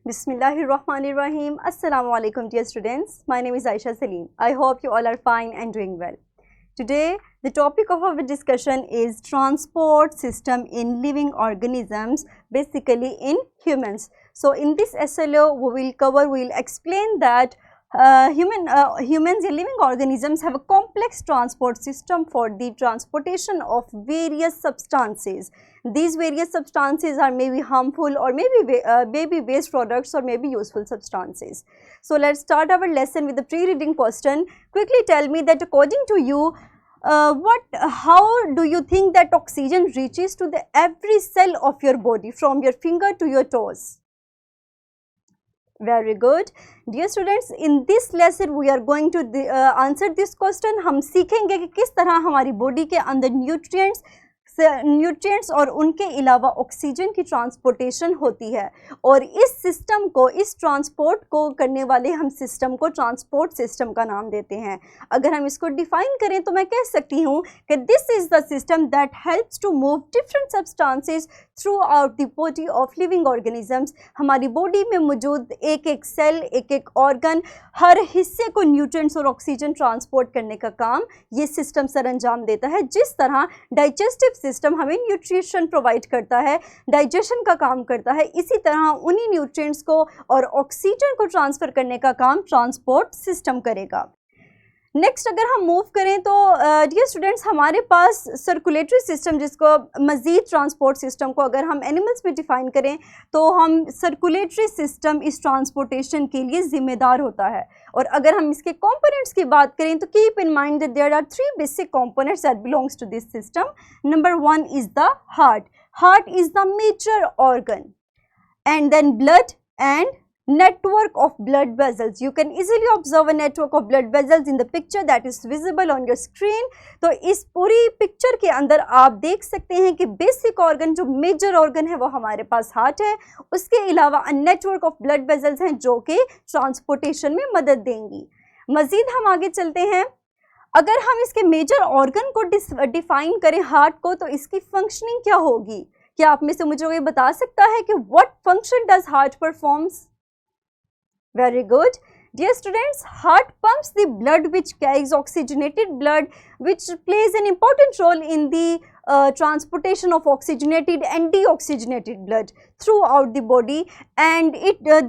Bismillahirrahmanirrahim. Assalamu alaikum dear students. My name is Aisha Salim. I hope you all are fine and doing well. Today the topic of our discussion is transport system in living organisms, basically in humans. So in this SLO we will explain that humans and living organisms have a complex transport system for the transportation of various substances. These various substances are maybe harmful or maybe waste products or maybe useful substances. So let's start our lesson with the pre-reading question. Quickly tell me that according to you, how do you think that oxygen reaches to every cell of your body from your finger to your toes? Very good. Dear students, in this lesson we are going to answer this question. हम सीखेंगे कि किस तरह हमारी body के अंदर nutrients और उनके अलावा ऑक्सीजन की ट्रांसपोर्टेशन होती है, और इस सिस्टम को, इस ट्रांसपोर्ट को करने वाले हम सिस्टम को ट्रांसपोर्ट सिस्टम का नाम देते हैं. अगर हम इसको डिफाइन करें तो मैं कह सकती हूँ कि this is the system that helps to move different substances throughout the body of living organisms. हमारी बॉडी में मौजूद एक एक सेल, एक एक ऑर्गन, हर हिस्से को न्यूट्रिएंट्स और ऑक्सीजन ट्रांसपोर्ट करने का काम ये सिस्टम सर अंजाम देता है. जिस तरह डाइजेस्टिव सिस्टम हमें न्यूट्रिशन प्रोवाइड करता है, डाइजेशन का काम करता है, इसी तरह उन्हीं न्यूट्रिएंट्स को और ऑक्सीजन को ट्रांसफ़र करने का काम ट्रांसपोर्ट सिस्टम करेगा. नेक्स्ट अगर हम मूव करें तो डियर स्टूडेंट्स, हमारे पास सर्कुलेटरी सिस्टम, जिसको मज़ीद ट्रांसपोर्ट सिस्टम को अगर हम एनिमल्स में डिफ़ाइन करें तो हम सर्कुलेटरी सिस्टम इस ट्रांसपोर्टेशन के लिए ज़िम्मेदार होता है. और अगर हम इसके कंपोनेंट्स की बात करें तो keep in mind that there are 3 basic components that belongs to this system. Number 1 is the heart. Heart is the major organ, and then blood and network of blood vessels. You can easily observe a network of blood vessels in the picture that is visible on your screen. तो इस पूरी picture के अंदर आप देख सकते हैं कि बेसिक ऑर्गन, जो मेजर ऑर्गन है, वो हमारे पास हार्ट है. उसके अलावा a network of blood vessels हैं जो कि ट्रांसपोर्टेशन में मदद देंगी. मज़ीद हम आगे चलते हैं. अगर हम इसके मेजर ऑर्गन को डिफाइन करें, हार्ट को, तो इसकी फंक्शनिंग क्या होगी? क्या आप में से मुझे ये बता सकता है कि what function does heart performs? Very good. Dear students, heart pumps the blood which carries oxygenated blood, which plays an important role in the transportation of oxygenated and deoxygenated blood throughout the body, and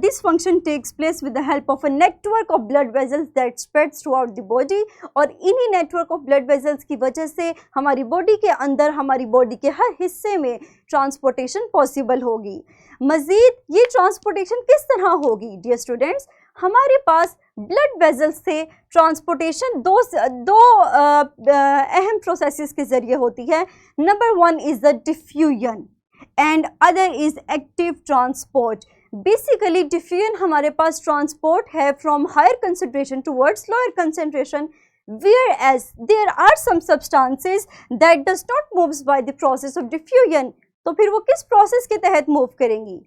this function takes place with the help of a network of blood vessels that spreads throughout the body. और इन्हीं network of blood vessels की वजह से हमारी body के अंदर, हमारी body के हर हिस्से में ट्रांसपोर्टेशन पॉसिबल होगी. मज़ीद ये ट्रांसपोर्टेशन किस तरह होगी? डियर स्टूडेंट्स, हमारे पास ब्लड वेसल्स से ट्रांसपोर्टेशन दो अहम प्रोसेसेस के ज़रिए होती है. Number 1 is the diffusion and other is active transport. Basically diffusion हमारे पास ट्रांसपोर्ट है from higher concentration towards lower concentration, whereas there are some substances that does not moves by the process of diffusion. तो फिर वो किस process के तहत move करेंगी?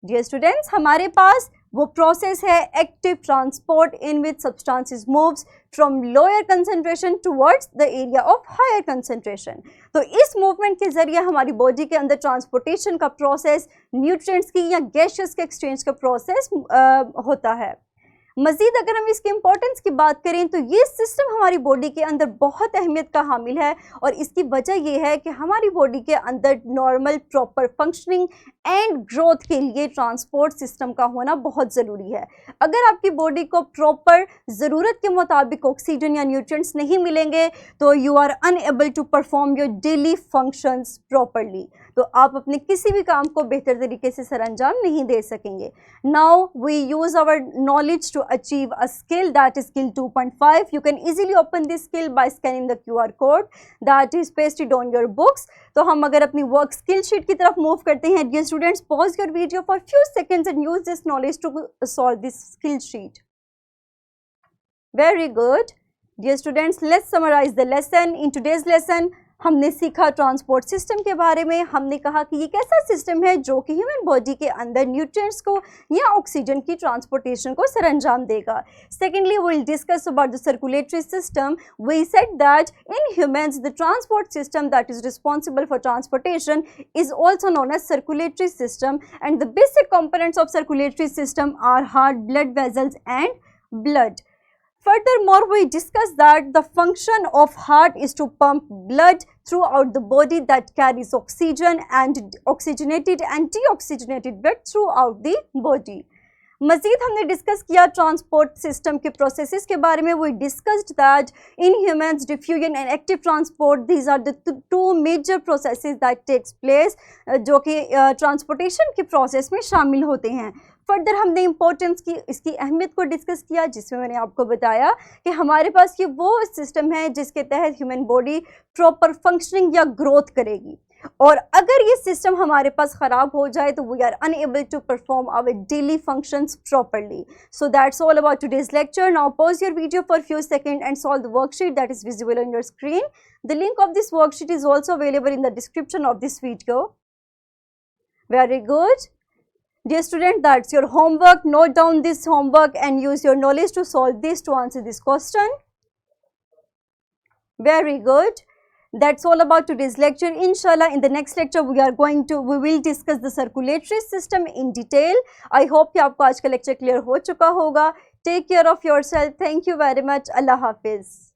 डियर स्टूडेंट्स, हमारे पास वो प्रोसेस है active transport, in which substances moves from lower concentration towards the area of higher concentration. तो इस मूवमेंट के जरिए हमारी बॉडी के अंदर ट्रांसपोर्टेशन का प्रोसेस, न्यूट्रिएंट्स की या गैसेस के एक्सचेंज का प्रोसेस होता है. मज़ीद अगर हम इसकी इम्पोर्टेंस की बात करें तो ये सिस्टम हमारी बॉडी के अंदर बहुत अहमियत का हामिल है, और इसकी वजह ये है कि हमारी बॉडी के अंदर normal proper functioning and growth के लिए ट्रांसपोर्ट सिस्टम का होना बहुत ज़रूरी है. अगर आपकी बॉडी को प्रॉपर ज़रूरत के मुताबिक ऑक्सीजन या न्यूट्रिएंट्स नहीं मिलेंगे तो you are unable to perform your daily functions properly. तो आप अपने किसी भी काम को बेहतर तरीके से सरअंजाम नहीं दे सकेंगे. Now we use our knowledge to achieve a skill, that is skill 2.5. You can easily open this skill by scanning the QR code that is pasted on your books. तो हम अगर अपनी वर्क स्किल शीट की तरफ move करते हैं, dear students, pause your video for few seconds and use this knowledge to solve this skill sheet. Very good. Dear students, let's summarize the lesson. In today's lesson, हमने सीखा transport system के बारे में। हमने कहा कि ये कैसा सिस्टम है जो कि ह्यूमन बॉडी के अंदर न्यूट्रिएंट्स को या ऑक्सीजन की ट्रांसपोर्टेशन को सरअंजाम देगा। Secondly we will discuss about the circulatory system. We said that in humans the transport system that is responsible for transportation is also known as circulatory system, and the basic components of circulatory system are heart, blood vessels and blood. Furthermore, we discussed that the function of heart is to pump blood throughout the body that carries oxygen and oxygenated and deoxygenated blood throughout the body. मज़ीद हमने discuss किया transport system के processes के बारे में। We discussed that in humans diffusion and active transport these are the two major processes that takes place, जो कि transportation के प्रोसेस में शामिल होते हैं। फर्दर हमने इम्पोर्टेंस की, इसकी अहमियत को डिस्कस किया, जिसमें मैंने आपको बताया कि हमारे पास ये वो सिस्टम है जिसके तहत ह्यूमन बॉडी प्रॉपर फंक्शनिंग या ग्रोथ करेगी, और अगर ये सिस्टम हमारे पास ख़राब हो जाए तो we are unable to perform our daily functions properly. So that's all about today's lecture. Now pause your video for few second and solve the worksheet that is visible on your screen. The link of this worksheet is also available in the description of this video. Very good. Dear student, that's your homework. Note down this homework and use your knowledge to solve this, to answer this question. Very good. That's all about today's lecture. Inshallah, in the next lecture we will discuss the circulatory system in detail. I hope कि आपको आज का lecture clear हो चुका होगा. Take care of yourself. Thank you very much. Allah Hafiz.